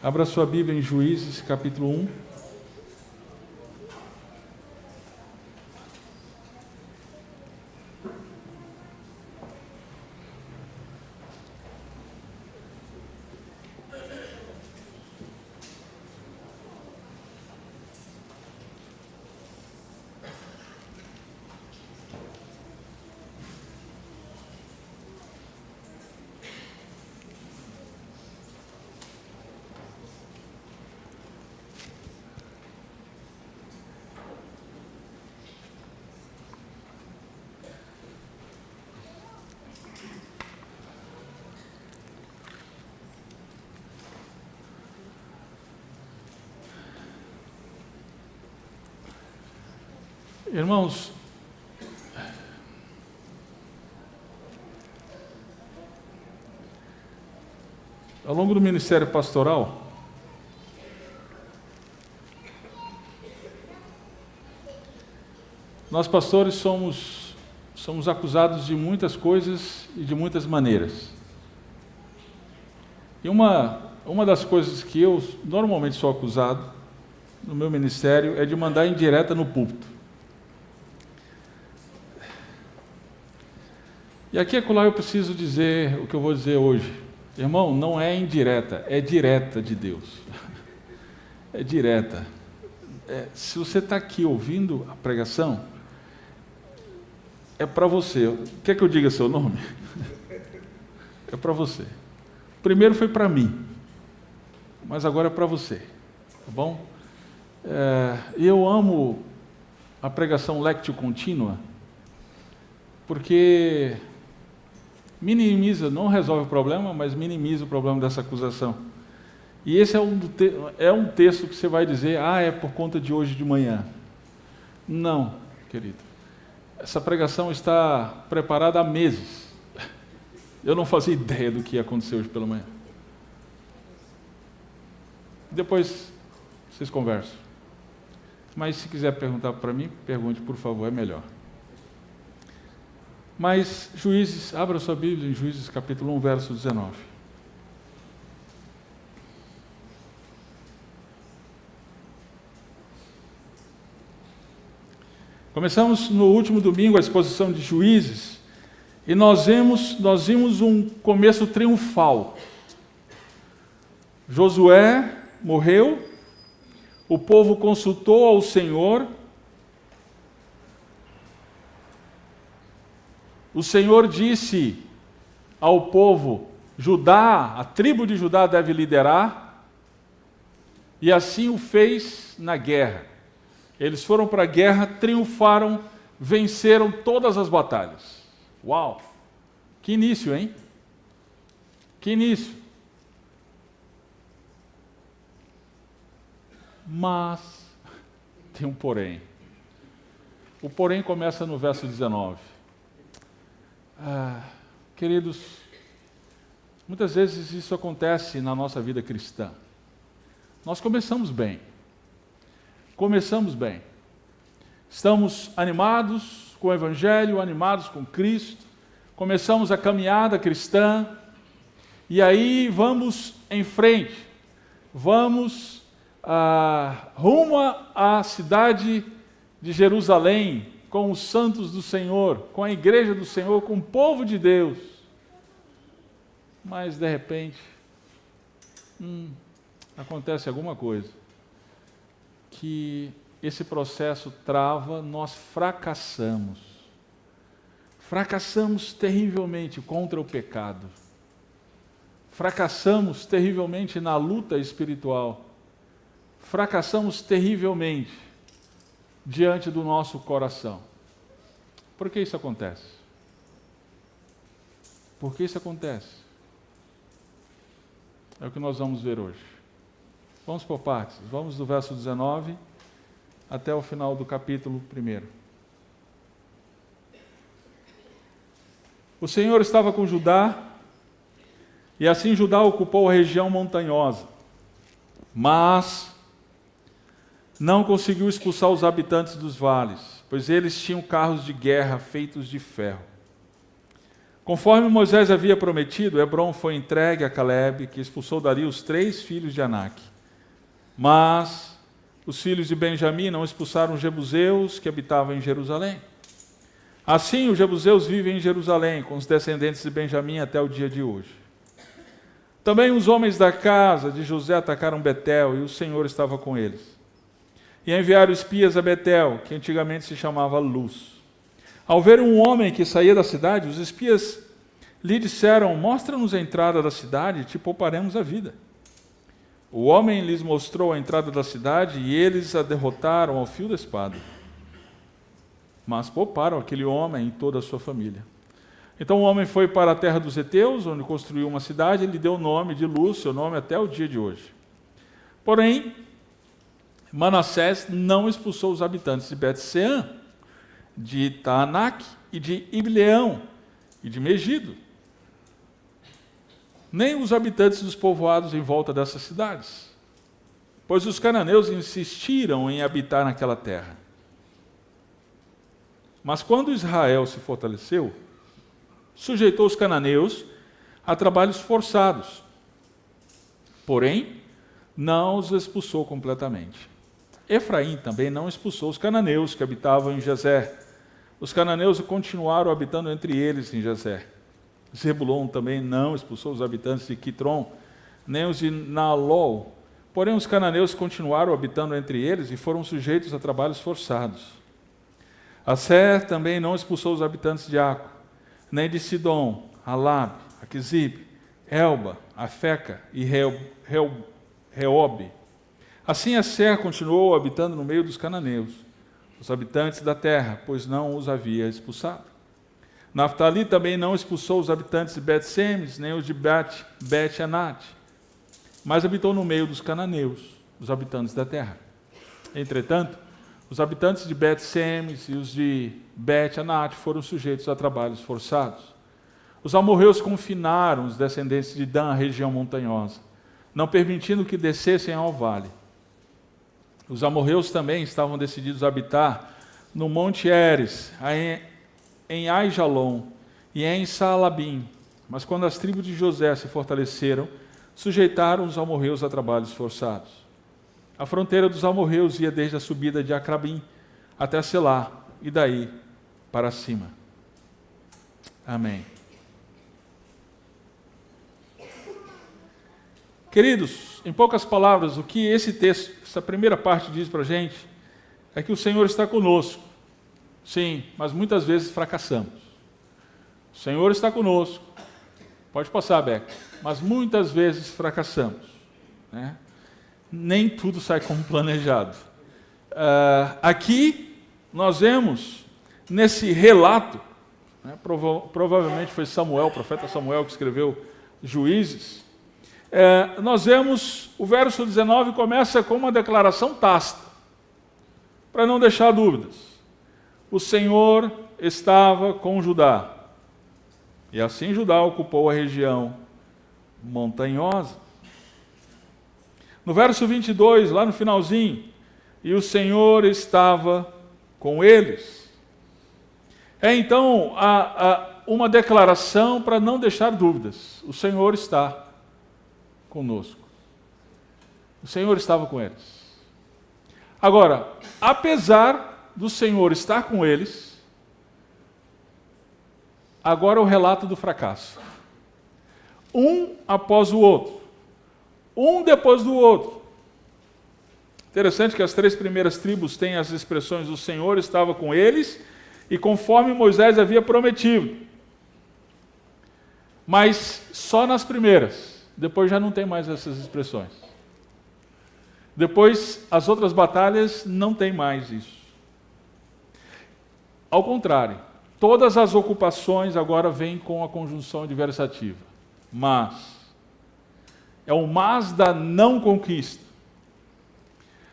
Abra sua Bíblia em Juízes, capítulo 1. Irmãos, ao longo do ministério pastoral, nós pastores somos acusados de muitas coisas e de muitas maneiras. E uma das coisas que eu normalmente sou acusado no meu ministério é de mandar indireta no púlpito. E aqui e acolá eu preciso dizer o que eu vou dizer hoje. Irmão, não é indireta, é direta de Deus. É direta. Se você está aqui ouvindo a pregação, é para você. Quer que eu diga seu nome? É para você. Primeiro foi para mim, mas agora é para você. Tá bom? Eu amo a pregação lectio contínua, porque minimiza, não resolve o problema, mas minimiza o problema dessa acusação. E esse é um texto que você vai dizer, é por conta de hoje de manhã. Não, querido. Essa pregação está preparada há meses. Eu não fazia ideia do que ia acontecer hoje pela manhã. Depois vocês conversam. Mas se quiser perguntar para mim, pergunte, por favor, é melhor. Mas Juízes, abra sua Bíblia em Juízes capítulo 1, verso 19. Começamos no último domingo a exposição de Juízes e nós vimos um começo triunfal. Josué morreu, o povo consultou ao Senhor. O Senhor disse ao povo, Judá, a tribo de Judá deve liderar, e assim o fez na guerra. Eles foram para a guerra, triunfaram, venceram todas as batalhas. Uau! Que início, hein? Que início! Mas tem um porém. O porém começa no verso 19. Queridos, muitas vezes isso acontece na nossa vida cristã. Nós começamos bem. Estamos animados com o Evangelho, animados com Cristo. Começamos a caminhada cristã. E aí vamos em frente. Vamos rumo à cidade de Jerusalém, com os santos do Senhor, com a igreja do Senhor, com o povo de Deus. Mas, de repente, acontece alguma coisa que esse processo trava, nós fracassamos. Fracassamos terrivelmente contra o pecado. Fracassamos terrivelmente na luta espiritual. Fracassamos terrivelmente diante do nosso coração. Por que isso acontece? Por que isso acontece? É o que nós vamos ver hoje. Vamos por partes. Vamos do verso 19 até o final do capítulo 1. O Senhor estava com Judá, e assim Judá ocupou a região montanhosa. Mas não conseguiu expulsar os habitantes dos vales, pois eles tinham carros de guerra feitos de ferro. Conforme Moisés havia prometido, Hebrom foi entregue a Calebe, que expulsou dali os 3 filhos de Anak. Mas os filhos de Benjamim não expulsaram os jebuseus que habitavam em Jerusalém. Assim, os jebuseus vivem em Jerusalém, com os descendentes de Benjamim até o dia de hoje. Também os homens da casa de José atacaram Betel, e o Senhor estava com eles. E enviaram espias a Betel, que antigamente se chamava Luz. Ao ver um homem que saía da cidade, os espias lhe disseram: mostra-nos a entrada da cidade e te pouparemos a vida. O homem lhes mostrou a entrada da cidade e eles a derrotaram ao fio da espada. Mas pouparam aquele homem e toda a sua família. Então o homem foi para a terra dos heteus, onde construiu uma cidade, e lhe deu o nome de Luz, seu nome até o dia de hoje. Porém, Manassés não expulsou os habitantes de Bet-Sean, de Taanak e de Ibleão e de Megido, nem os habitantes dos povoados em volta dessas cidades, pois os cananeus insistiram em habitar naquela terra. Mas quando Israel se fortaleceu, sujeitou os cananeus a trabalhos forçados, porém não os expulsou completamente. Efraim também não expulsou os cananeus que habitavam em Gezer. Os cananeus continuaram habitando entre eles em Gezer. Zebulon também não expulsou os habitantes de Quitron, nem os de Naalol. Porém, os cananeus continuaram habitando entre eles e foram sujeitos a trabalhos forçados. Aser também não expulsou os habitantes de Aco, nem de Sidom, Alab, Aquizib, Elba, Afeca e Reobe. Assim Aser continuou habitando no meio dos cananeus, os habitantes da terra, pois não os havia expulsado. Naftali também não expulsou os habitantes de Bet-Semes, nem os de Bet-Anat, mas habitou no meio dos cananeus, os habitantes da terra. Entretanto, os habitantes de Bet-Semes e os de Bet-Anat foram sujeitos a trabalhos forçados. Os amorreus confinaram os descendentes de Dan à região montanhosa, não permitindo que descessem ao vale. Os amorreus também estavam decididos a habitar no Monte Heres, em Aijalon e em Saalabim. Mas quando as tribos de José se fortaleceram, sujeitaram os amorreus a trabalhos forçados. A fronteira dos amorreus ia desde a subida de Acrabim até Selá, e daí para cima. Amém. Queridos, em poucas palavras, o que esse texto, essa primeira parte diz para a gente, é que o Senhor está conosco. Sim, mas muitas vezes fracassamos. O Senhor está conosco. Pode passar, Beca. Mas muitas vezes fracassamos, né? Nem tudo sai como planejado. Aqui nós vemos, nesse relato, né, provavelmente foi Samuel, o profeta Samuel que escreveu Juízes, nós vemos o verso 19 começa com uma declaração tácita, para não deixar dúvidas. O Senhor estava com Judá, e assim Judá ocupou a região montanhosa. No verso 22, lá no finalzinho, e o Senhor estava com eles. Então, uma declaração para não deixar dúvidas. O Senhor está conosco. O Senhor estava com eles. Agora, apesar do Senhor estar com eles, agora o relato do fracasso. Um após o outro. Um depois do outro. Interessante que as 3 primeiras tribos têm as expressões: o Senhor estava com eles e conforme Moisés havia prometido. Mas só nas primeiras. Depois já não tem mais essas expressões. Depois, as outras batalhas não tem mais isso. Ao contrário, todas as ocupações agora vêm com a conjunção adversativa. Mas é o mas da não conquista.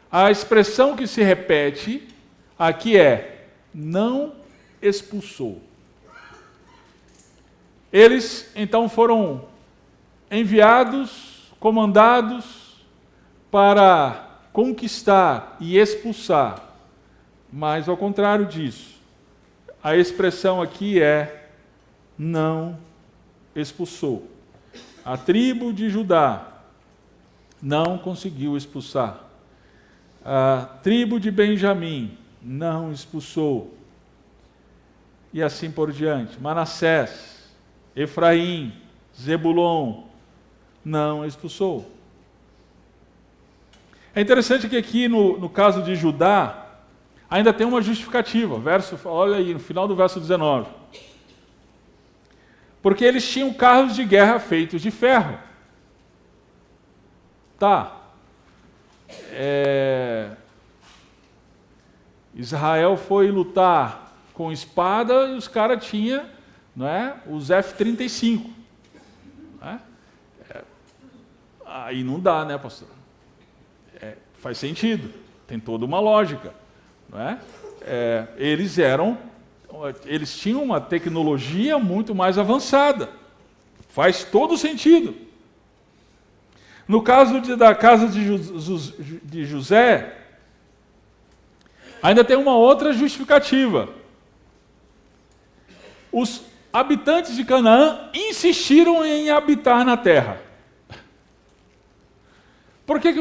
A expressão que se repete aqui é: não expulsou. Eles então foram enviados, comandados para conquistar e expulsar. Mas ao contrário disso, a expressão aqui é: não expulsou. A tribo de Judá não conseguiu expulsar. A tribo de Benjamim não expulsou. E assim por diante. Manassés, Efraim, Zebulon, não expulsou. É interessante que aqui no caso de Judá, ainda tem uma justificativa. Olha aí, no final do verso 19. Porque eles tinham carros de guerra feitos de ferro. Tá. Israel foi lutar com espada e os caras tinham, não é, os F-35. Né? Aí não dá, né, pastor? Faz sentido, tem toda uma lógica. Não é? Eles tinham uma tecnologia muito mais avançada. Faz todo sentido. No caso da casa de José, ainda tem uma outra justificativa. Os habitantes de Canaã insistiram em habitar na terra. Por que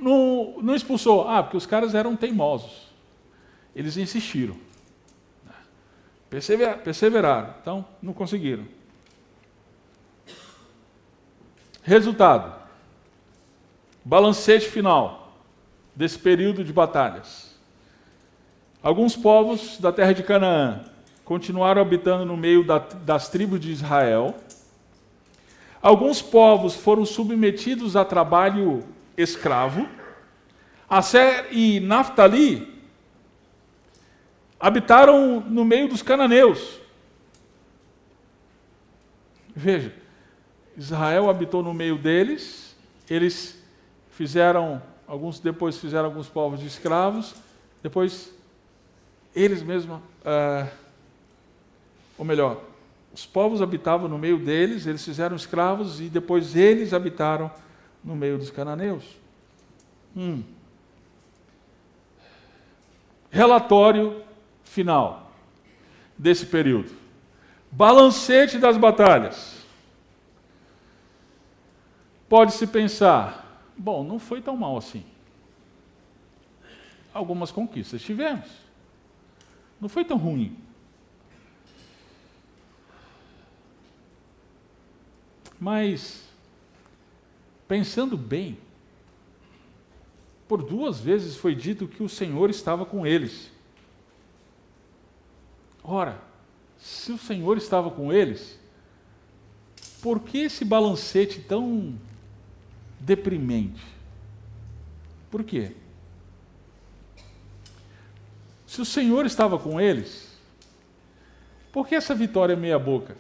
não expulsou? Porque os caras eram teimosos. Eles insistiram. Perseveraram. Então, não conseguiram. Resultado. Balancete final desse período de batalhas. Alguns povos da terra de Canaã continuaram habitando no meio das tribos de Israel. Alguns povos foram submetidos a trabalho escravo. Asser e Naftali habitaram no meio dos cananeus. Veja, Israel habitou no meio deles, eles alguns fizeram alguns povos de escravos, depois eles mesmos, ou melhor, os povos habitavam no meio deles, eles fizeram escravos e depois eles habitaram no meio dos cananeus. Relatório final desse período. Balancete das batalhas. Pode-se pensar, bom, não foi tão mal assim. Algumas conquistas tivemos. Não foi tão ruim. Mas, pensando bem, por 2 vezes foi dito que o Senhor estava com eles. Ora, se o Senhor estava com eles, por que esse balancete tão deprimente? Por quê? Se o Senhor estava com eles, por que essa vitória meia boca?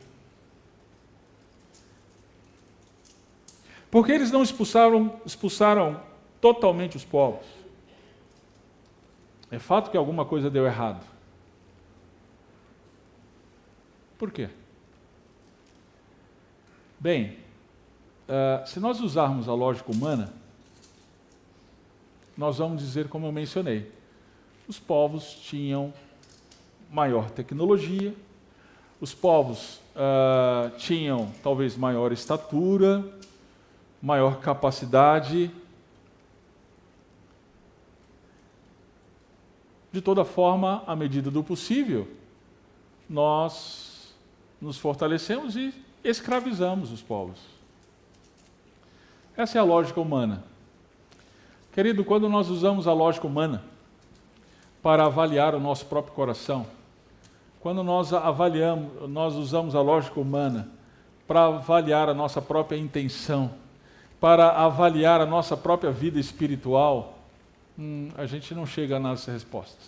Por que eles não expulsaram totalmente os povos? É fato que alguma coisa deu errado. Por quê? Bem, se nós usarmos a lógica humana, nós vamos dizer como eu mencionei. Os povos tinham maior tecnologia, os povos tinham talvez maior estatura, maior capacidade. De toda forma, à medida do possível, nós nos fortalecemos e escravizamos os povos. Essa é a lógica humana. Querido, quando nós usamos a lógica humana para avaliar o nosso próprio coração, quando nós usamos a lógica humana para avaliar a nossa própria intenção, para avaliar a nossa própria vida espiritual, a gente não chega nas respostas.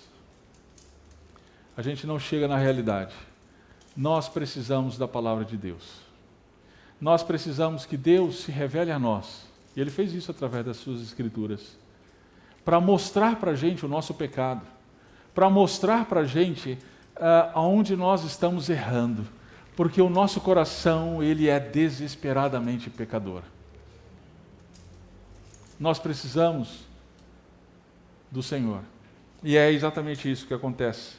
A gente não chega na realidade. Nós precisamos da palavra de Deus. Nós precisamos que Deus se revele a nós. E Ele fez isso através das suas Escrituras. Para mostrar para a gente o nosso pecado. Para mostrar para a gente aonde nós estamos errando. Porque o nosso coração, ele é desesperadamente pecador. Nós precisamos do Senhor. E é exatamente isso que acontece.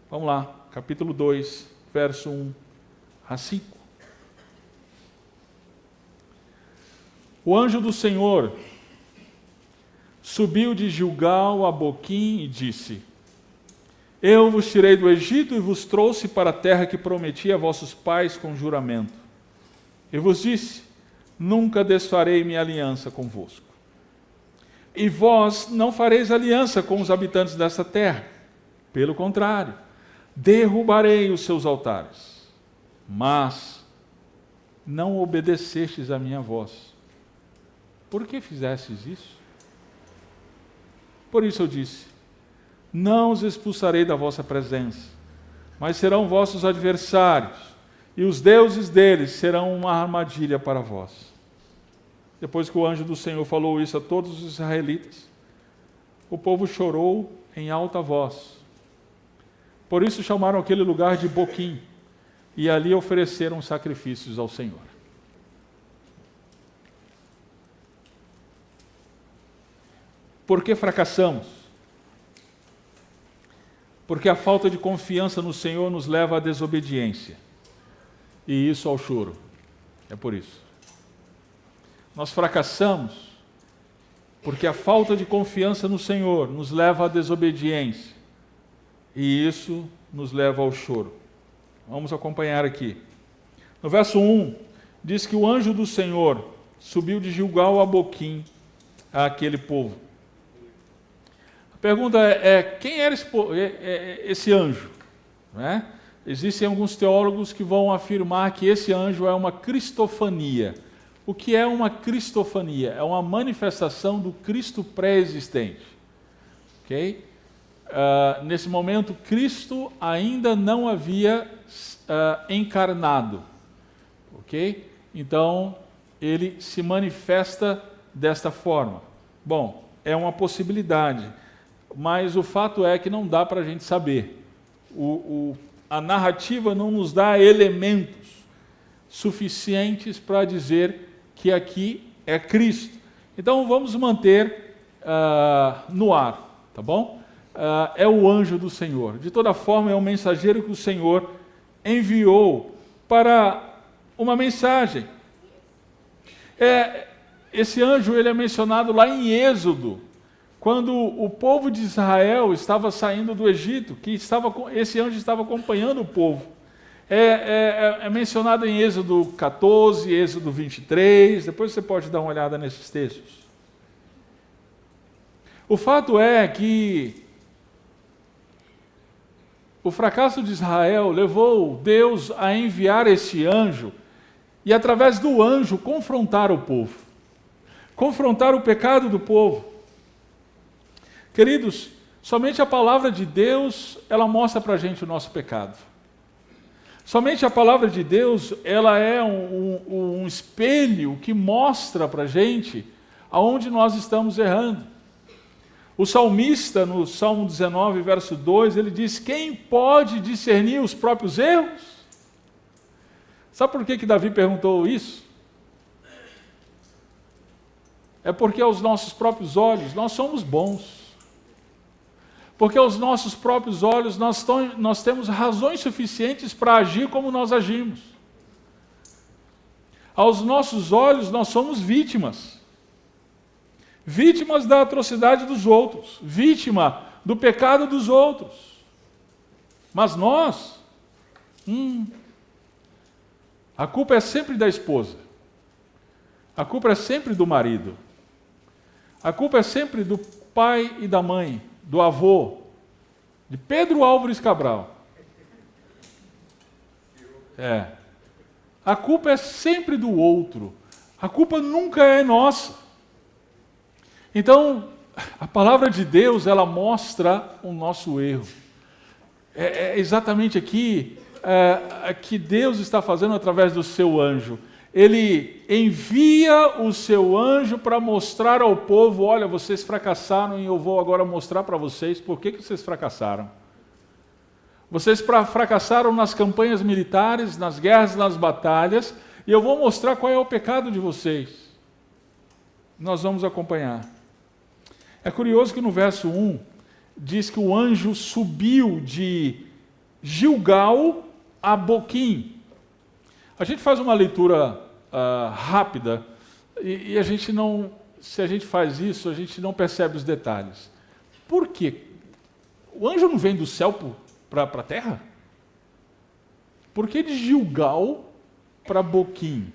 Vamos lá, capítulo 2, verso 1 As 5. O anjo do Senhor subiu de Gilgal a Boquim e disse: Eu vos tirei do Egito e vos trouxe para a terra que prometi a vossos pais com juramento. E vos disse: Nunca desfarei minha aliança convosco. E vós não fareis aliança com os habitantes desta terra. Pelo contrário, derrubarei os seus altares. Mas não obedecestes à minha voz. Por que fizestes isso? Por isso eu disse: Não os expulsarei da vossa presença, mas serão vossos adversários, e os deuses deles serão uma armadilha para vós. Depois que o anjo do Senhor falou isso a todos os israelitas, o povo chorou em alta voz. Por isso chamaram aquele lugar de Boquim, e ali ofereceram sacrifícios ao Senhor. Por que fracassamos? Porque a falta de confiança no Senhor nos leva à desobediência, e isso ao choro. É por isso. Nós fracassamos porque a falta de confiança no Senhor nos leva à desobediência, e isso nos leva ao choro. Vamos acompanhar aqui. No verso 1, diz que o anjo do Senhor subiu de Gilgal a Boquim, àquele povo. A pergunta é, quem era esse anjo? Não é? Existem alguns teólogos que vão afirmar que esse anjo é uma cristofania. O que é uma cristofania? É uma manifestação do Cristo pré-existente. Okay? Nesse momento, Cristo ainda não havia encarnado. Okay? Então, ele se manifesta desta forma. Bom, é uma possibilidade, mas o fato é que não dá para a gente saber. A narrativa não nos dá elementos suficientes para dizer que aqui é Cristo. Então vamos manter no ar, tá bom? É o anjo do Senhor. De toda forma, é um mensageiro que o Senhor enviou para uma mensagem. Esse anjo ele é mencionado lá em Êxodo, quando o povo de Israel estava saindo do Egito, esse anjo estava acompanhando o povo. É mencionado em Êxodo 14, Êxodo 23, depois você pode dar uma olhada nesses textos. O fato é que o fracasso de Israel levou Deus a enviar esse anjo e, através do anjo, confrontar o povo. Confrontar o pecado do povo. Queridos, somente a palavra de Deus, ela mostra para a gente o nosso pecado. Somente a palavra de Deus, ela é um espelho que mostra para a gente aonde nós estamos errando. O salmista, no Salmo 19, verso 2, ele diz: quem pode discernir os próprios erros? Sabe por que Davi perguntou isso? É porque aos nossos próprios olhos nós somos bons. Porque aos nossos próprios olhos nós temos razões suficientes para agir como nós agimos. Aos nossos olhos nós somos vítimas. Vítimas da atrocidade dos outros. Vítima do pecado dos outros. Mas nós, a culpa é sempre da esposa. A culpa é sempre do marido. A culpa é sempre do pai e da mãe, do avô, de Pedro Álvares Cabral. A culpa é sempre do outro. A culpa nunca é nossa. Então, a palavra de Deus, ela mostra o nosso erro. É exatamente aqui que Deus está fazendo através do seu anjo. Ele envia o seu anjo para mostrar ao povo: olha, vocês fracassaram e eu vou agora mostrar para vocês por que vocês fracassaram. Vocês fracassaram nas campanhas militares, nas guerras, nas batalhas, e eu vou mostrar qual é o pecado de vocês. Nós vamos acompanhar. É curioso que no verso 1 diz que o anjo subiu de Gilgal a Boquim. A gente faz uma leitura rápida e a gente não, se a gente faz isso, a gente não percebe os detalhes. Por quê? O anjo não vem do céu para a terra? Por que de Gilgal para Boquim?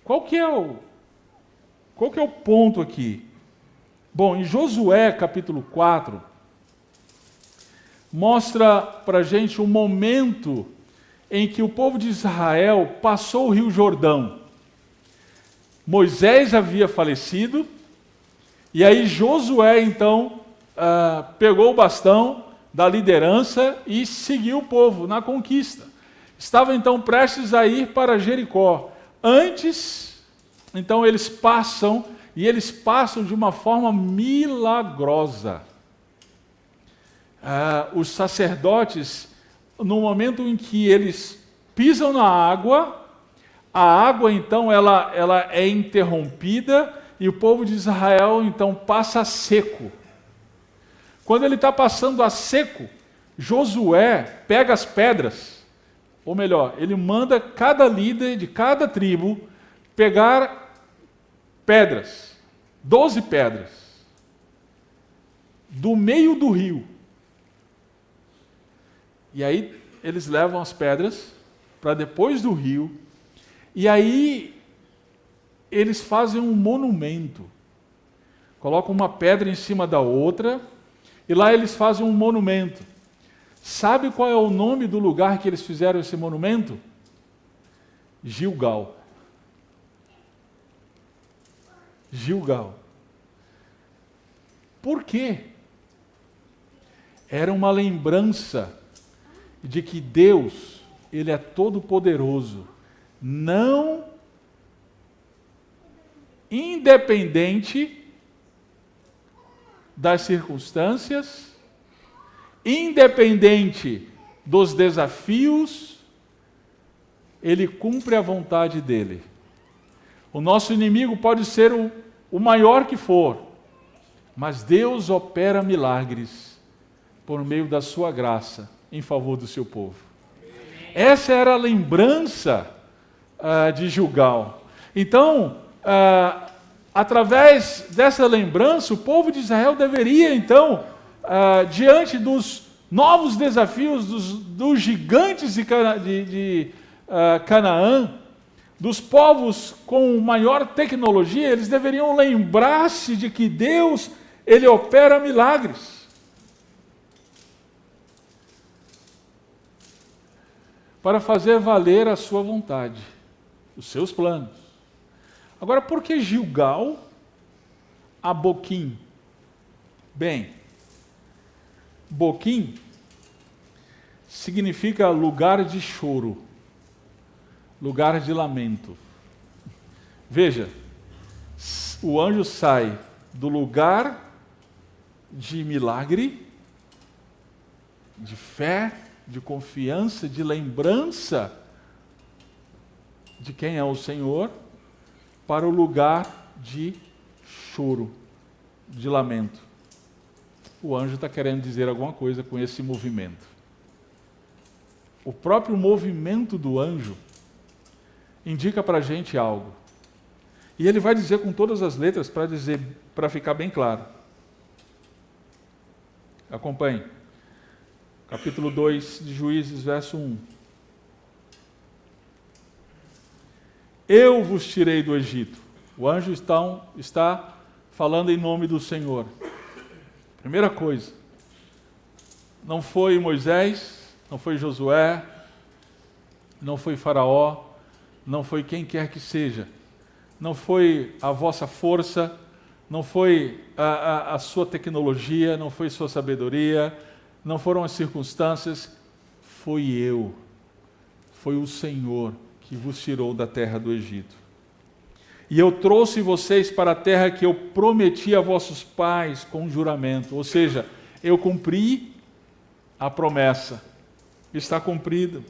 Qual que é o ponto aqui? Bom, em Josué capítulo 4, mostra para a gente um momento em que o povo de Israel passou o rio Jordão. Moisés havia falecido, e aí Josué então pegou o bastão da liderança e seguiu o povo na conquista. Estava então prestes a ir para Jericó. Antes, então eles passam de uma forma milagrosa. Os sacerdotes, no momento em que eles pisam na água, a água então ela é interrompida e o povo de Israel então passa a seco. Quando ele está passando a seco, Josué pega as pedras, ou melhor, ele manda cada líder de cada tribo pegar pedras, 12 pedras, do meio do rio. E aí eles levam as pedras para depois do rio, e aí eles fazem um monumento. Colocam uma pedra em cima da outra, e lá eles fazem um monumento. Sabe qual é o nome do lugar que eles fizeram esse monumento? Gilgal. Gilgal. Por quê? Era uma lembrança de que Deus, Ele é todo-poderoso, não independente das circunstâncias, independente dos desafios, Ele cumpre a vontade dEle. O nosso inimigo pode ser o maior que for, mas Deus opera milagres por meio da sua graça em favor do seu povo. Essa era a lembrança de Gilgal. Então, através dessa lembrança, o povo de Israel deveria, então, diante dos novos desafios dos gigantes de Canaã, dos povos com maior tecnologia, eles deveriam lembrar-se de que Deus, Ele opera milagres. Para fazer valer a sua vontade, os seus planos. Agora, por que Gilgal a Boquim? Bem, Boquim significa lugar de choro, lugar de lamento. Veja, o anjo sai do lugar de milagre, de fé, de confiança, de lembrança de quem é o Senhor, para o lugar de choro, de lamento. O anjo está querendo dizer alguma coisa com esse movimento. O próprio movimento do anjo indica para a gente algo. E ele vai dizer com todas as letras para ficar bem claro. Acompanhe. Capítulo 2 de Juízes, verso 1. Eu vos tirei do Egito. O anjo está falando em nome do Senhor. Primeira coisa, não foi Moisés, não foi Josué, não foi Faraó, não foi quem quer que seja, não foi a vossa força, não foi a sua tecnologia, não foi sua sabedoria, não foram as circunstâncias, foi eu, foi o Senhor que vos tirou da terra do Egito. E eu trouxe vocês para a terra que eu prometi a vossos pais com juramento. Ou seja, eu cumpri a promessa. Está cumprida.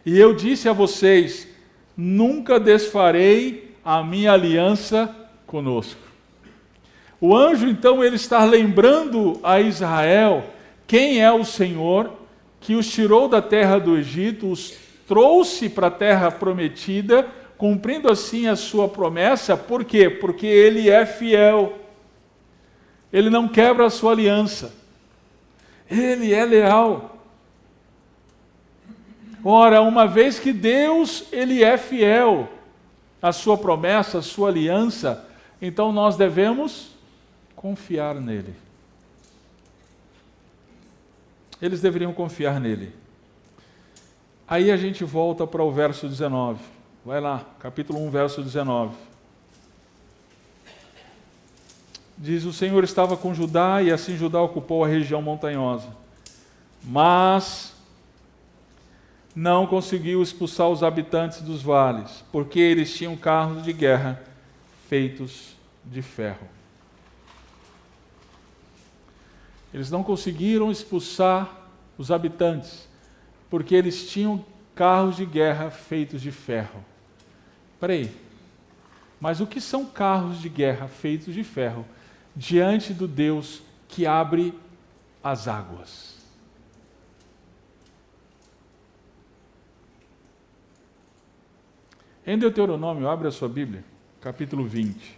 E eu disse a vocês, nunca desfarei a minha aliança conosco. O anjo, então, ele está lembrando a Israel quem é o Senhor que os tirou da terra do Egito, trouxe para a terra prometida, cumprindo assim a sua promessa. Por quê? Porque Ele é fiel. Ele não quebra a sua aliança. Ele é leal. Ora, uma vez que Deus, Ele é fiel à sua promessa, à sua aliança, então nós devemos confiar nele. Eles deveriam confiar nele. Aí a gente volta para o verso 19. Vai lá, capítulo 1, verso 19. Diz: o Senhor estava com Judá, e assim Judá ocupou a região montanhosa. Mas não conseguiu expulsar os habitantes dos vales, porque eles tinham carros de guerra feitos de ferro. Eles não conseguiram expulsar os habitantes, porque eles tinham carros de guerra feitos de ferro. Peraí, mas o que são carros de guerra feitos de ferro diante do Deus que abre as águas? Em Deuteronômio, abre a sua Bíblia, capítulo 20.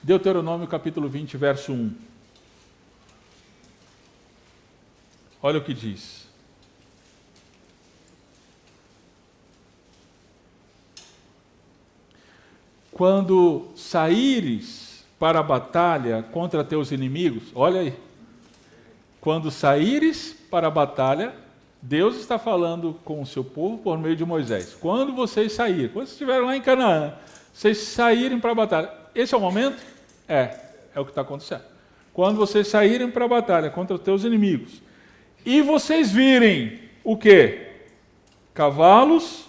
Deuteronômio, capítulo 20, verso 1. Olha o que diz. Quando saíres para a batalha contra teus inimigos, olha aí. Quando saíres para a batalha, Deus está falando com o seu povo por meio de Moisés. Quando vocês saírem, quando vocês estiverem lá em Canaã, vocês saírem para a batalha. Esse é o momento? É o que está acontecendo. Quando vocês saírem para a batalha contra os teus inimigos, e vocês virem o quê? Cavalos,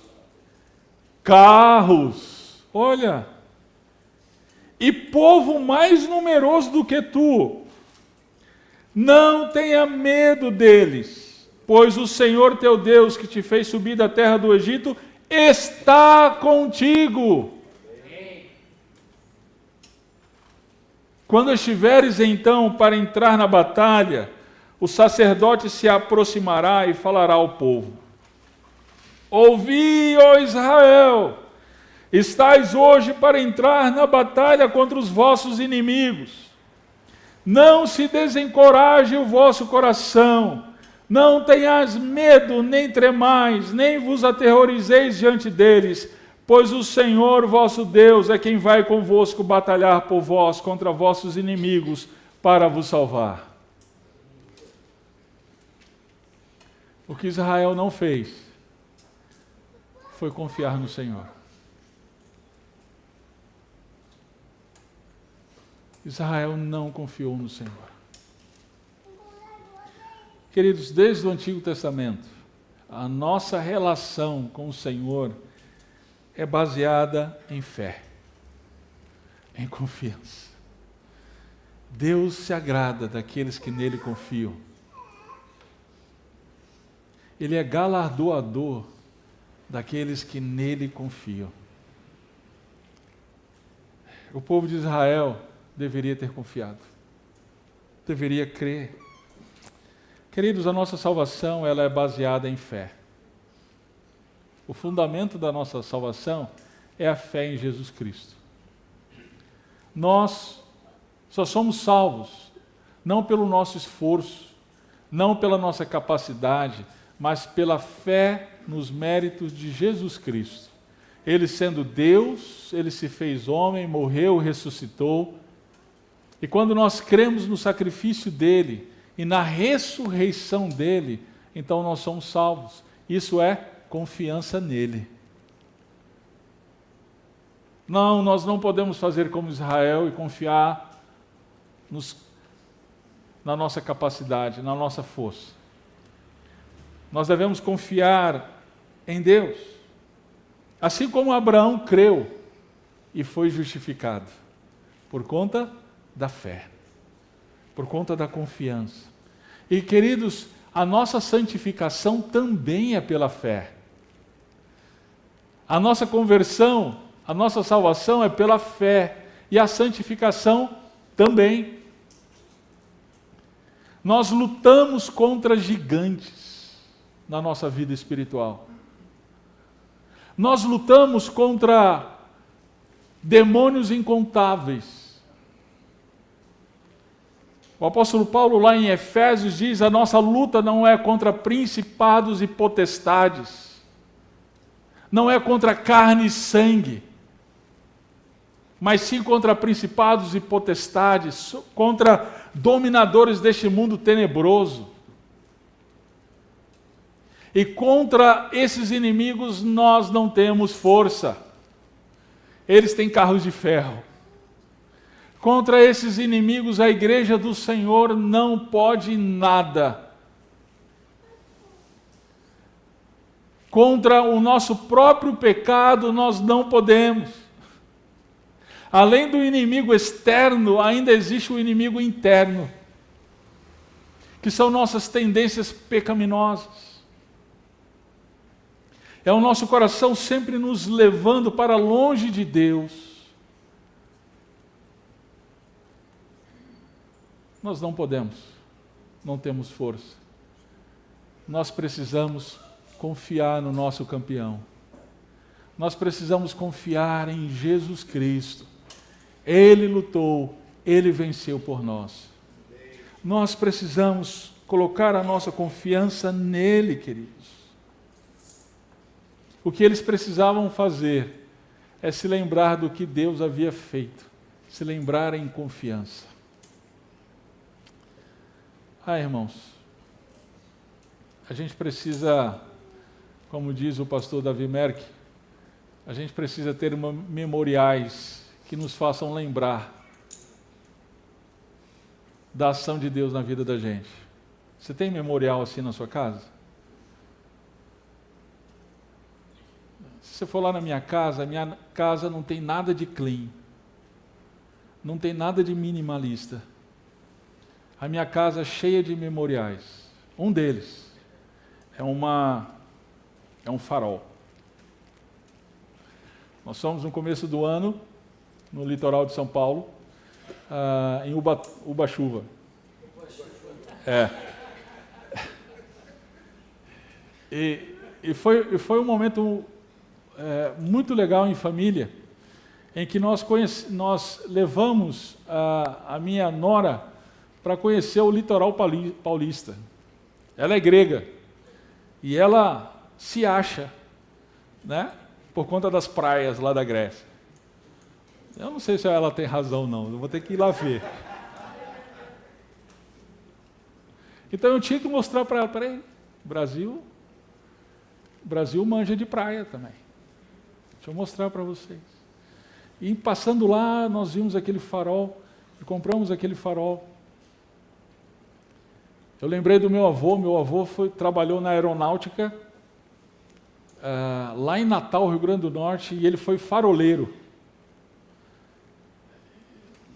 carros, olha, e povo mais numeroso do que tu, não tenha medo deles, pois o Senhor teu Deus, que te fez subir da terra do Egito, está contigo. Quando estiveres então para entrar na batalha, o sacerdote se aproximará e falará ao povo: ouvi, ó Israel, estais hoje para entrar na batalha contra os vossos inimigos. Não se desencoraje o vosso coração, não tenhais medo, nem tremais, nem vos aterrorizeis diante deles, pois o Senhor vosso Deus é quem vai convosco batalhar por vós contra vossos inimigos para vos salvar. O que Israel não fez foi confiar no Senhor. Israel não confiou no Senhor. Queridos, desde o Antigo Testamento, a nossa relação com o Senhor é baseada em fé, em confiança. Deus se agrada daqueles que nele confiam. Ele é galardoador daqueles que nele confiam. O povo de Israel deveria ter confiado, deveria crer. Queridos, a nossa salvação ela é baseada em fé. O fundamento da nossa salvação é a fé em Jesus Cristo. Nós só somos salvos, não pelo nosso esforço, não pela nossa capacidade, mas pela fé nos méritos de Jesus Cristo. Ele sendo Deus, Ele se fez homem, morreu, ressuscitou. E quando nós cremos no sacrifício dEle e na ressurreição dEle, então nós somos salvos. Isso é confiança nele. Não, nós não podemos fazer como Israel e confiar na nossa capacidade, na nossa força. Nós devemos confiar em Deus. Assim como Abraão creu e foi justificado, por conta da fé, por conta da confiança. E, queridos, a nossa santificação também é pela fé. A nossa conversão, a nossa salvação é pela fé. e a santificação também. Nós lutamos contra gigantes na nossa vida espiritual. Nós lutamos contra demônios incontáveis. O apóstolo Paulo, lá em Efésios, diz: a nossa luta não é contra principados e potestades, não é contra carne e sangue, mas sim contra principados e potestades, contra dominadores deste mundo tenebroso. E contra esses inimigos nós não temos força. Eles têm carros de ferro. Contra esses inimigos a igreja do Senhor não pode nada. Contra o nosso próprio pecado nós não podemos. Além do inimigo externo, ainda existe o inimigo interno, que são nossas tendências pecaminosas. É o nosso coração sempre nos levando para longe de Deus. Nós não podemos, não temos força. Nós precisamos confiar no nosso campeão. Nós precisamos confiar em Jesus Cristo. Ele lutou, Ele venceu por nós. Nós precisamos colocar a nossa confiança nele, queridos. O que eles precisavam fazer é se lembrar do que Deus havia feito, se lembrar em confiança. Irmãos, a gente precisa, como diz o pastor Davi Merck, a gente precisa ter memoriais que nos façam lembrar da ação de Deus na vida da gente. Você tem memorial assim na sua casa? Se você for lá na minha casa não tem nada de clean, não tem nada de minimalista. A minha casa é cheia de memoriais. Um deles é um farol. Nós fomos no começo do ano, no litoral de São Paulo, em Ubatuba. E foi um momento muito legal em família, em que nós levamos a minha nora para conhecer o litoral paulista. Ela é grega e ela se acha, né, por conta das praias lá da Grécia. Eu não sei se ela tem razão não, eu vou ter que ir lá ver. Então eu tinha que mostrar para ela, peraí, Brasil manja de praia também. Deixa eu mostrar para vocês. E passando lá, nós vimos aquele farol, e compramos aquele farol. Eu lembrei do meu avô trabalhou na aeronáutica, lá em Natal, Rio Grande do Norte, e ele foi faroleiro.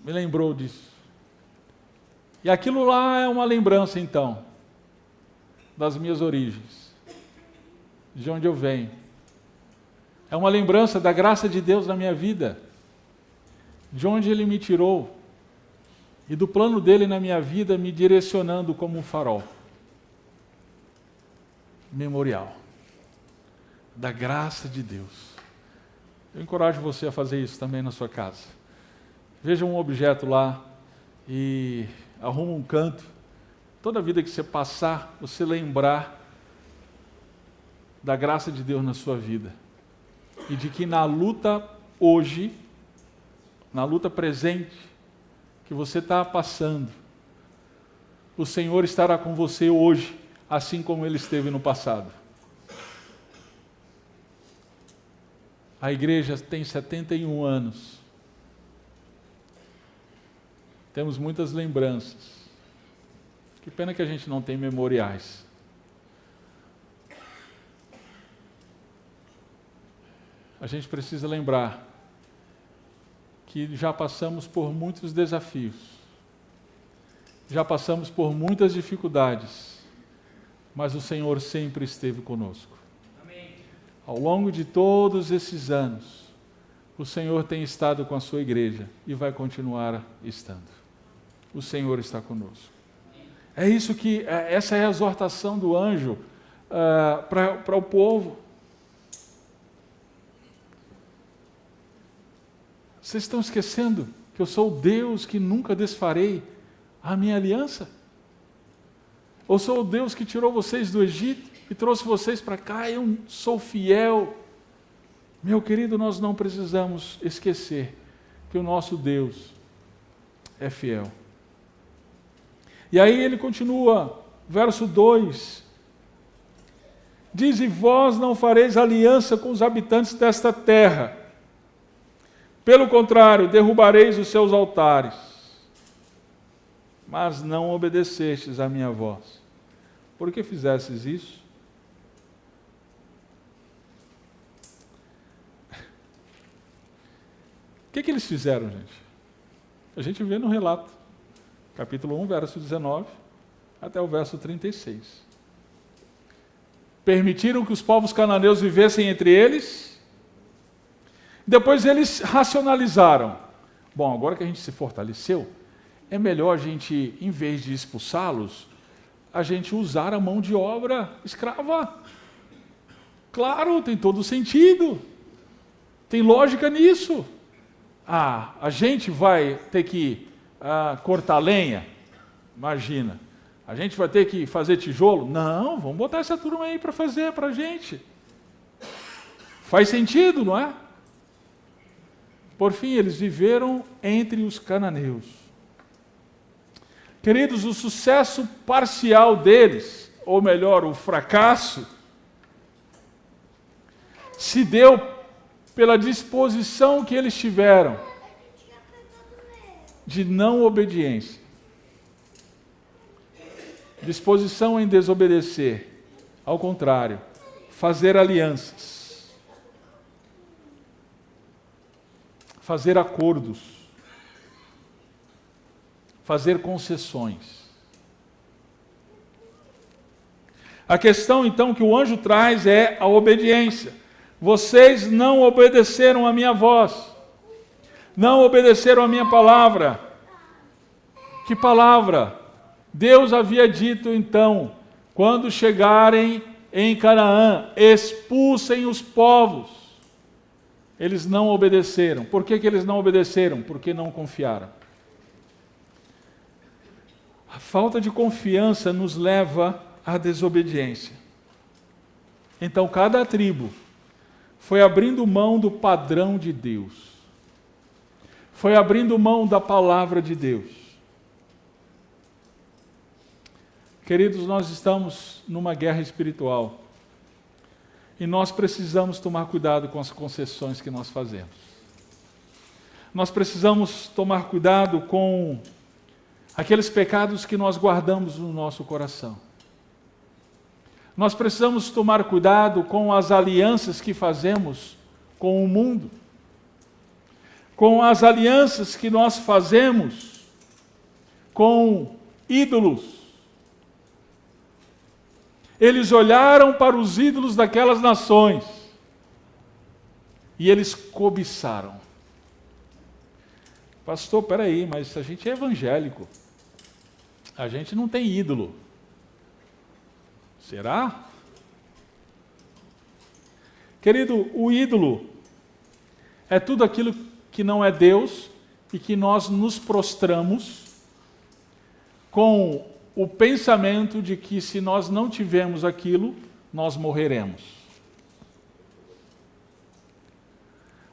Me lembrou disso. E aquilo lá é uma lembrança, então, das minhas origens, de onde eu venho. É uma lembrança da graça de Deus na minha vida, de onde Ele me tirou, e do plano dele na minha vida me direcionando como um farol. Memorial da graça de Deus. Eu encorajo você a fazer isso também na sua casa. Veja um objeto lá e arruma um canto. Toda vida que você passar, você lembrar da graça de Deus na sua vida. E de que na luta hoje, na luta presente, que você está passando, o Senhor estará com você hoje, assim como Ele esteve no passado. A igreja tem 71 anos. Temos muitas lembranças. Que pena que a gente não tem memoriais. A gente precisa lembrar que já passamos por muitos desafios, já passamos por muitas dificuldades, mas o Senhor sempre esteve conosco. Amém. Ao longo de todos esses anos, O Senhor tem estado com a sua igreja e vai continuar estando. O Senhor está conosco. Essa é a exortação do anjo para o povo. Vocês estão esquecendo que eu sou o Deus que nunca desfarei a minha aliança? Ou sou o Deus que tirou vocês do Egito e trouxe vocês para cá? Eu sou fiel. Meu querido, nós não precisamos esquecer que o nosso Deus é fiel. E aí ele continua, verso 2. Diz: e vós não fareis aliança com os habitantes desta terra. Pelo contrário, derrubareis os seus altares. Mas não obedecestes à minha voz. Por que fizestes isso? O que eles fizeram, gente? A gente vê no relato. Capítulo 1, verso 19, até o verso 36. Permitiram que os povos cananeus vivessem entre eles. Depois eles racionalizaram. Bom, agora que a gente se fortaleceu, é melhor a gente, em vez de expulsá-los, a gente usar a mão de obra escrava. Claro, tem todo sentido. Tem lógica nisso. A gente vai ter que cortar lenha? Imagina. A gente vai ter que fazer tijolo? Não, vamos botar essa turma aí para fazer para a gente. Faz sentido, não é? Por fim, eles viveram entre os cananeus. Queridos, o sucesso parcial deles, ou melhor, o fracasso, se deu pela disposição que eles tiveram de não obediência. Disposição em desobedecer. Ao contrário, fazer alianças. Fazer acordos, fazer concessões. A questão, então, que o anjo traz é a obediência. Vocês não obedeceram a minha voz, não obedeceram a minha palavra. Que palavra? Deus havia dito, então, quando chegarem em Canaã, expulsem os povos. Eles não obedeceram. Por que eles não obedeceram? Porque não confiaram. A falta de confiança nos leva à desobediência. Então, cada tribo foi abrindo mão do padrão de Deus. Foi abrindo mão da palavra de Deus. Queridos, nós estamos numa guerra espiritual. E nós precisamos tomar cuidado com as concessões que nós fazemos. Nós precisamos tomar cuidado com aqueles pecados que nós guardamos no nosso coração. Nós precisamos tomar cuidado com as alianças que fazemos com o mundo. Com as alianças que nós fazemos com ídolos. Eles olharam para os ídolos daquelas nações e eles cobiçaram. Pastor, peraí, mas a gente é evangélico. A gente não tem ídolo. Será? Querido, o ídolo é tudo aquilo que não é Deus e que nós nos prostramos com o pensamento de que se nós não tivermos aquilo, nós morreremos.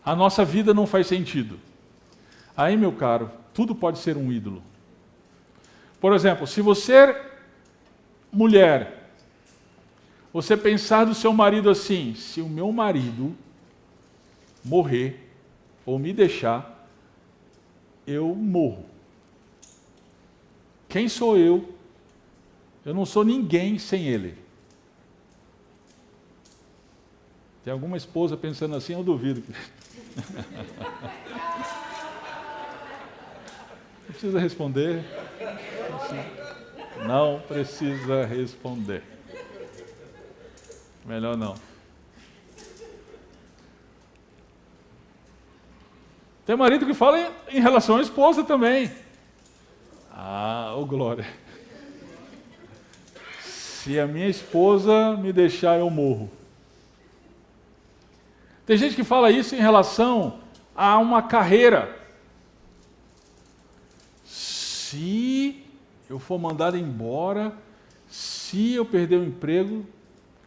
A nossa vida não faz sentido. Aí, meu caro, tudo pode ser um ídolo. Por exemplo, se você, mulher, você pensar do seu marido assim: se o meu marido morrer ou me deixar, eu morro. Quem sou eu? Eu não sou ninguém sem ele. Tem alguma esposa pensando assim? Eu duvido. Não precisa responder. Não precisa responder. Melhor não. Tem marido que fala em relação à esposa também. Ah, ô glória. Se a minha esposa me deixar, eu morro. Tem gente que fala isso em relação a uma carreira. Se eu for mandado embora, se eu perder o emprego,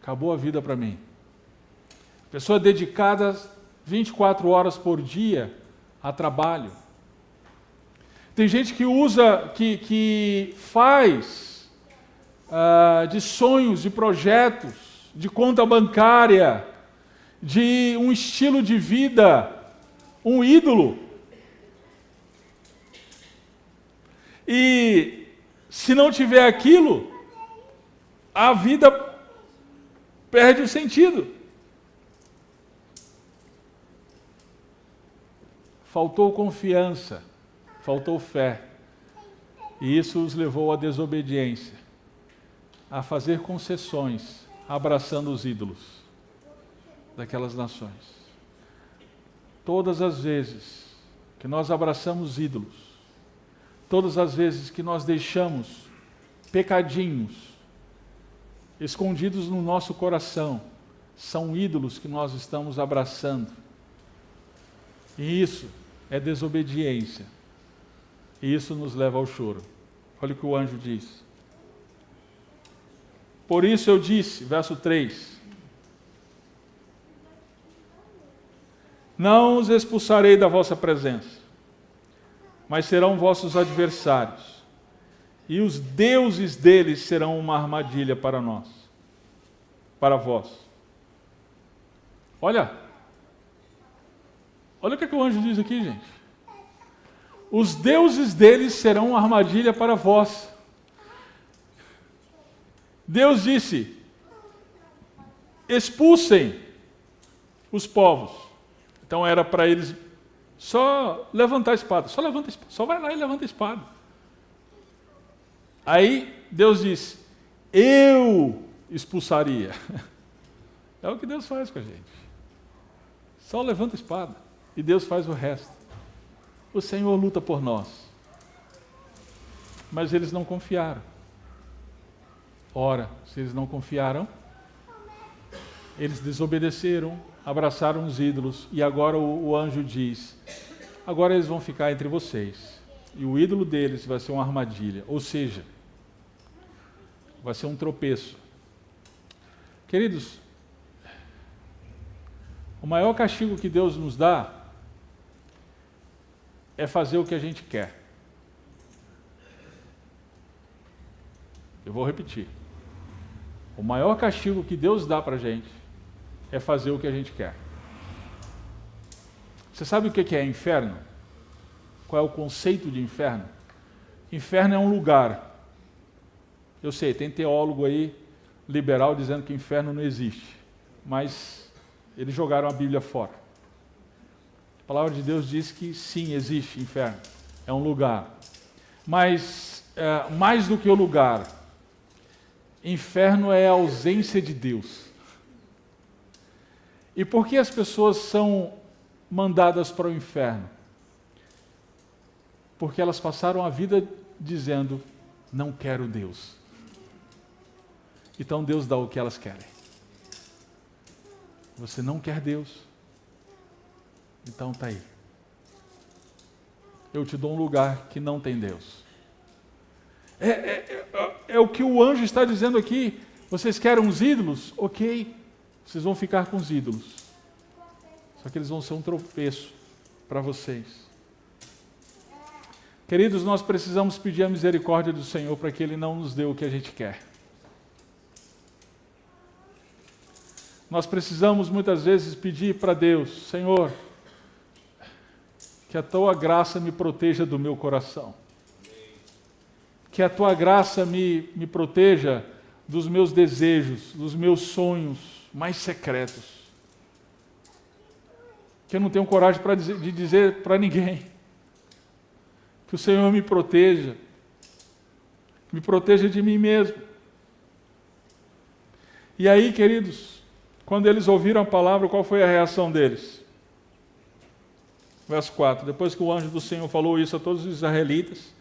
acabou a vida para mim. Pessoa dedicada 24 horas por dia a trabalho. Tem gente que usa, que faz de sonhos, de projetos, de conta bancária, de um estilo de vida, um ídolo. E se não tiver aquilo, a vida perde o sentido. Faltou confiança, faltou fé. E isso os levou à desobediência, a fazer concessões, abraçando os ídolos daquelas nações. Todas as vezes que nós abraçamos ídolos, todas as vezes que nós deixamos pecadinhos escondidos no nosso coração, são ídolos que nós estamos abraçando. E isso é desobediência. E isso nos leva ao choro. Olha o que o anjo diz. Por isso eu disse, verso 3, não os expulsarei da vossa presença, mas serão vossos adversários, e os deuses deles serão uma armadilha para nós, para vós. Olha o que o anjo diz aqui, gente. Os deuses deles serão uma armadilha para vós. Deus disse, expulsem os povos. Então era para eles só levantar a espada, só vai lá e levanta a espada. Aí Deus disse, eu expulsaria. É o que Deus faz com a gente. Só levanta a espada e Deus faz o resto. O Senhor luta por nós. Mas eles não confiaram. Ora, se eles não confiaram, eles desobedeceram, abraçaram os ídolos, e agora o anjo diz, agora eles vão ficar entre vocês, e o ídolo deles vai ser uma armadilha, ou seja, vai ser um tropeço. Queridos, o maior castigo que Deus nos dá é fazer o que a gente quer. Eu vou repetir. O maior castigo que Deus dá para a gente é fazer o que a gente quer. Você sabe o que é inferno? Qual é o conceito de inferno? Inferno é um lugar. Eu sei, tem teólogo aí, liberal, dizendo que inferno não existe. Mas eles jogaram a Bíblia fora. A palavra de Deus diz que sim, existe inferno. É um lugar. Mas, mais do que o lugar, inferno é a ausência de Deus. E por que as pessoas são mandadas para o inferno? Porque elas passaram a vida dizendo, não quero Deus. Então Deus dá o que elas querem. Você não quer Deus? Então está aí. Eu te dou um lugar que não tem Deus. É o que o anjo está dizendo aqui. Vocês querem os ídolos? Ok, vocês vão ficar com os ídolos. Só que eles vão ser um tropeço para vocês. Queridos, nós precisamos pedir a misericórdia do Senhor para que Ele não nos dê o que a gente quer. Nós precisamos muitas vezes pedir para Deus, Senhor, que a Tua graça me proteja do meu coração. Que a Tua graça me proteja dos meus desejos, dos meus sonhos mais secretos. Que eu não tenho coragem de dizer para ninguém. Que o Senhor me proteja de mim mesmo. E aí, queridos, quando eles ouviram a palavra, qual foi a reação deles? Verso 4. Depois que o anjo do Senhor falou isso a todos os israelitas,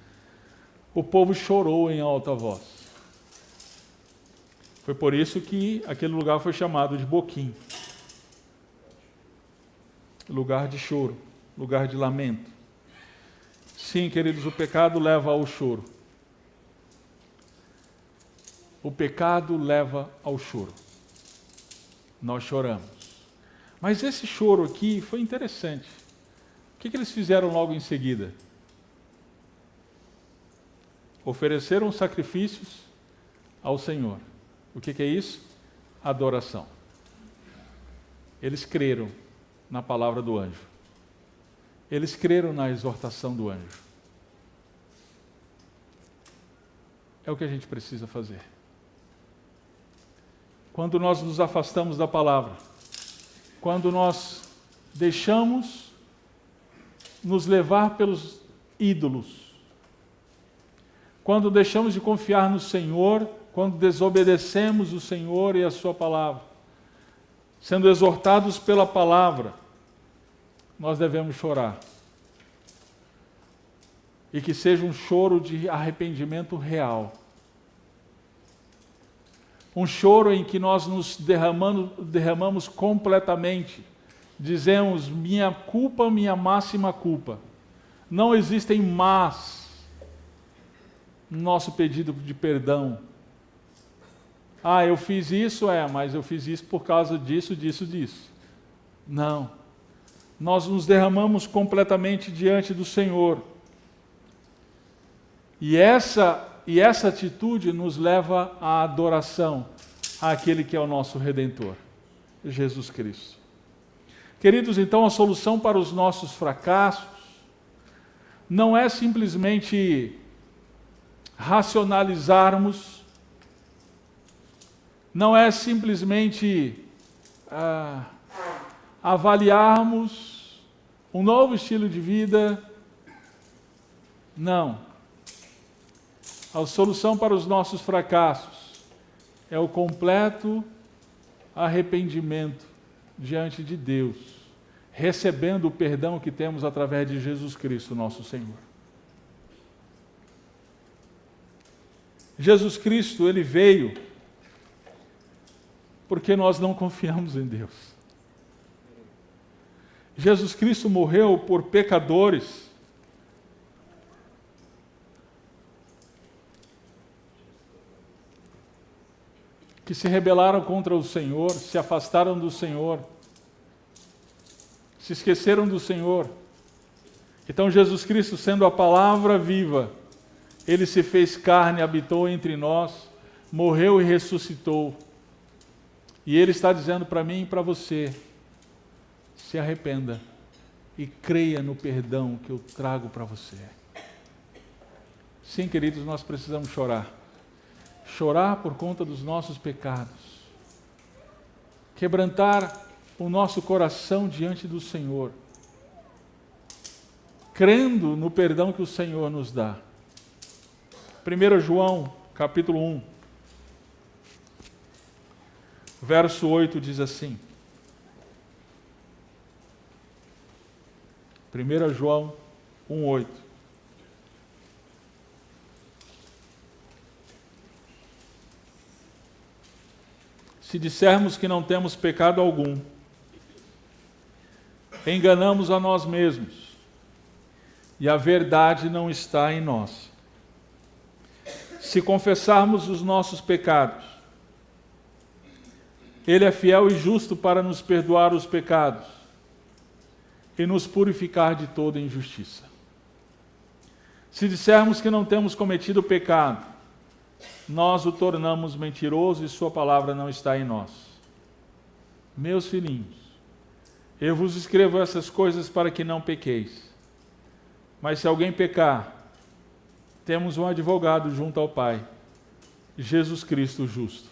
o povo chorou em alta voz. Foi por isso que aquele lugar foi chamado de Boquim. Lugar de choro, lugar de lamento. Sim, queridos, o pecado leva ao choro. O pecado leva ao choro. Nós choramos. Mas esse choro aqui foi interessante. O que eles fizeram logo em seguida? Ofereceram sacrifícios ao Senhor. O que é isso? Adoração. Eles creram na palavra do anjo. Eles creram na exortação do anjo. É o que a gente precisa fazer. Quando nós nos afastamos da palavra, quando nós deixamos nos levar pelos ídolos, quando deixamos de confiar no Senhor, quando desobedecemos o Senhor e a sua palavra, sendo exortados pela palavra, nós devemos chorar. E que seja um choro de arrependimento real. Um choro em que nós nos derramamos completamente. Dizemos, minha culpa, minha máxima culpa. Não existem más no nosso pedido de perdão. Ah, eu fiz isso, mas eu fiz isso por causa disso. Não. Nós nos derramamos completamente diante do Senhor. E essa atitude nos leva à adoração àquele que é o nosso Redentor, Jesus Cristo. Queridos, então a solução para os nossos fracassos não é simplesmente racionalizarmos, não é simplesmente avaliarmos um novo estilo de vida. Não. A solução para os nossos fracassos é o completo arrependimento diante de Deus, recebendo o perdão que temos através de Jesus Cristo, nosso Senhor. Jesus Cristo, Ele veio porque nós não confiamos em Deus. Jesus Cristo morreu por pecadores que se rebelaram contra o Senhor, se afastaram do Senhor, se esqueceram do Senhor. Então Jesus Cristo, sendo a palavra viva, Ele se fez carne, habitou entre nós, morreu e ressuscitou. E Ele está dizendo para mim e para você, se arrependa e creia no perdão que eu trago para você. Sim, queridos, nós precisamos chorar. Chorar por conta dos nossos pecados. Quebrantar o nosso coração diante do Senhor. Crendo no perdão que o Senhor nos dá. 1 João, capítulo 1, verso 8 diz assim. 1 João 1:8. Se dissermos que não temos pecado algum, enganamos a nós mesmos, e a verdade não está em nós. Se confessarmos os nossos pecados, Ele é fiel e justo para nos perdoar os pecados e nos purificar de toda injustiça. Se dissermos que não temos cometido pecado, nós o tornamos mentiroso e sua palavra não está em nós. Meus filhinhos, eu vos escrevo essas coisas para que não pequeis. Mas se alguém pecar, temos um advogado junto ao Pai, Jesus Cristo justo.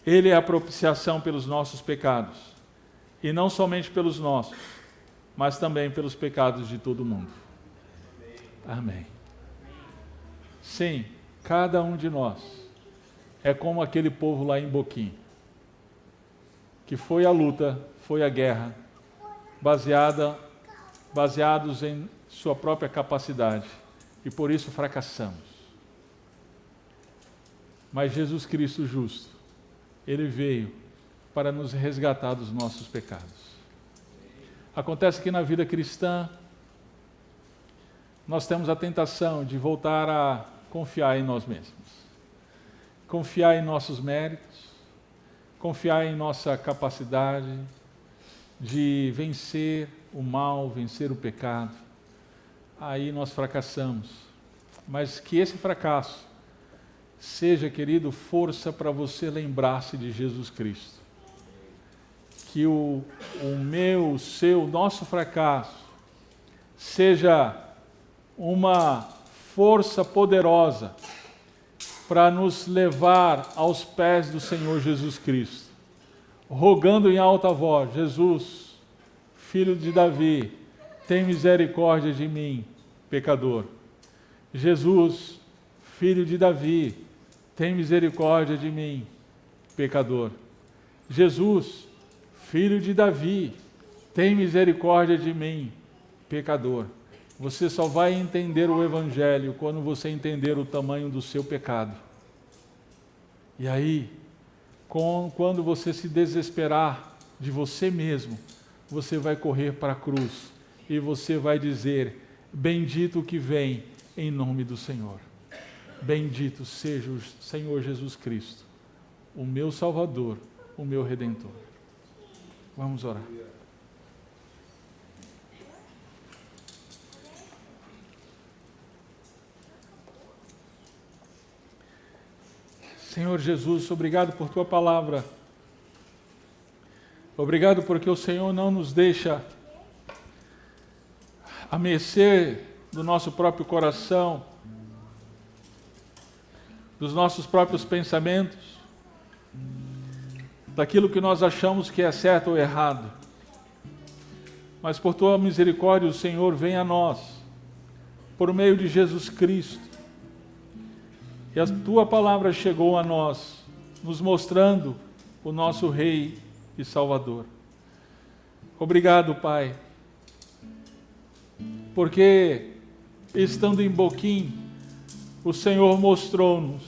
Ele é a propiciação pelos nossos pecados, e não somente pelos nossos, mas também pelos pecados de todo mundo. Amém. Sim, cada um de nós é como aquele povo lá em Boquim, que foi a luta, foi a guerra, baseada baseados em sua própria capacidade, e por isso fracassamos. Mas Jesus Cristo justo, Ele veio para nos resgatar dos nossos pecados. Acontece que na vida cristã, nós temos a tentação de voltar a confiar em nós mesmos. Confiar em nossos méritos, confiar em nossa capacidade de vencer o mal, vencer o pecado. Aí nós fracassamos. Mas que esse fracasso seja, querido, força para você lembrar-se de Jesus Cristo. Que o meu, o seu, o nosso fracasso seja uma força poderosa para nos levar aos pés do Senhor Jesus Cristo, rogando em alta voz: Jesus, filho de Davi, tem misericórdia de mim, pecador. Jesus, filho de Davi, tem misericórdia de mim, pecador. Jesus, filho de Davi, tem misericórdia de mim, pecador. Você só vai entender o Evangelho quando você entender o tamanho do seu pecado. E aí, quando você se desesperar de você mesmo, você vai correr para a cruz e você vai dizer: bendito o que vem em nome do Senhor. Bendito seja o Senhor Jesus Cristo, o meu Salvador, o meu Redentor. Vamos orar. Senhor Jesus, obrigado por Tua palavra. Obrigado porque o Senhor não nos deixa à mercê do nosso próprio coração, dos nossos próprios pensamentos, daquilo que nós achamos que é certo ou errado. Mas por Tua misericórdia, o Senhor vem a nós, por meio de Jesus Cristo. E a Tua palavra chegou a nós, nos mostrando o nosso Rei e Salvador. Obrigado, Pai, porque estando em Boquim, o Senhor mostrou-nos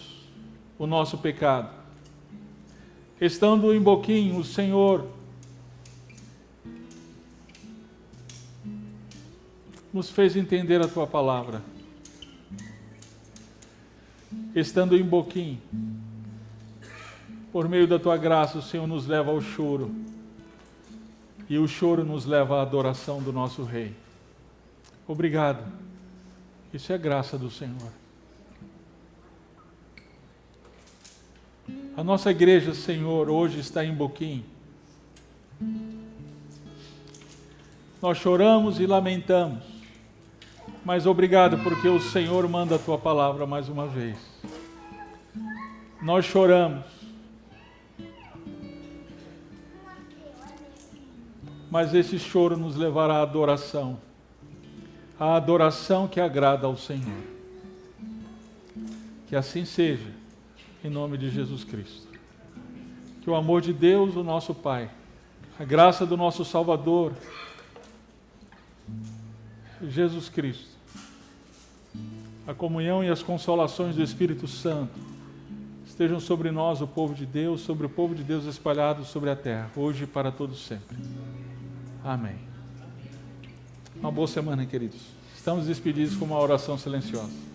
o nosso pecado. Estando em Boquim, o Senhor nos fez entender a Tua palavra. Estando em Boquim, por meio da Tua graça, o Senhor nos leva ao choro. E o choro nos leva à adoração do nosso Rei. Obrigado. Isso é graça do Senhor. A nossa igreja, Senhor, hoje está em Boquim. Nós choramos e lamentamos. Mas obrigado porque o Senhor manda a Tua palavra mais uma vez. Nós choramos. Mas esse choro nos levará à adoração. A adoração que agrada ao Senhor. Que assim seja, em nome de Jesus Cristo. Que o amor de Deus, o nosso Pai, a graça do nosso Salvador, Jesus Cristo, a comunhão e as consolações do Espírito Santo estejam sobre nós, o povo de Deus, sobre o povo de Deus espalhado sobre a terra, hoje e para todos sempre. Amém. Uma boa semana, queridos. Estamos despedidos com uma oração silenciosa.